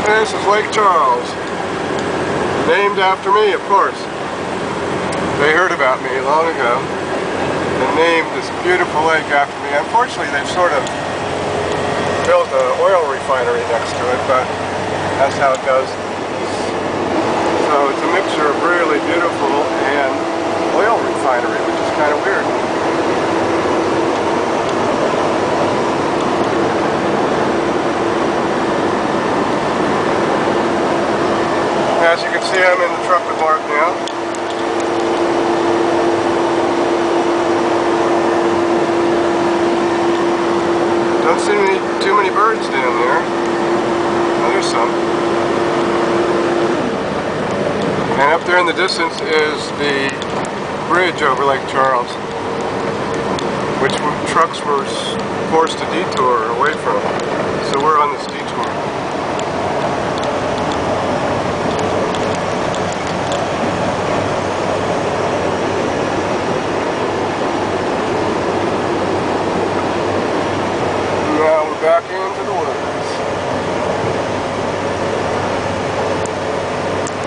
This is Lake Charles, named after me, of course. They heard about me long ago and named this beautiful lake after me. Unfortunately, they've sort of built an oil refinery next to it, but that's how it goes. So it's a mixture of really beautiful and oil refinery, which is kind of weird. As you can see, I'm in the truck with Mark now. Don't see too many birds down there. Oh, there's some. And up there in the distance is the bridge over Lake Charles, which trucks were forced to detour away from. So we're on this detour.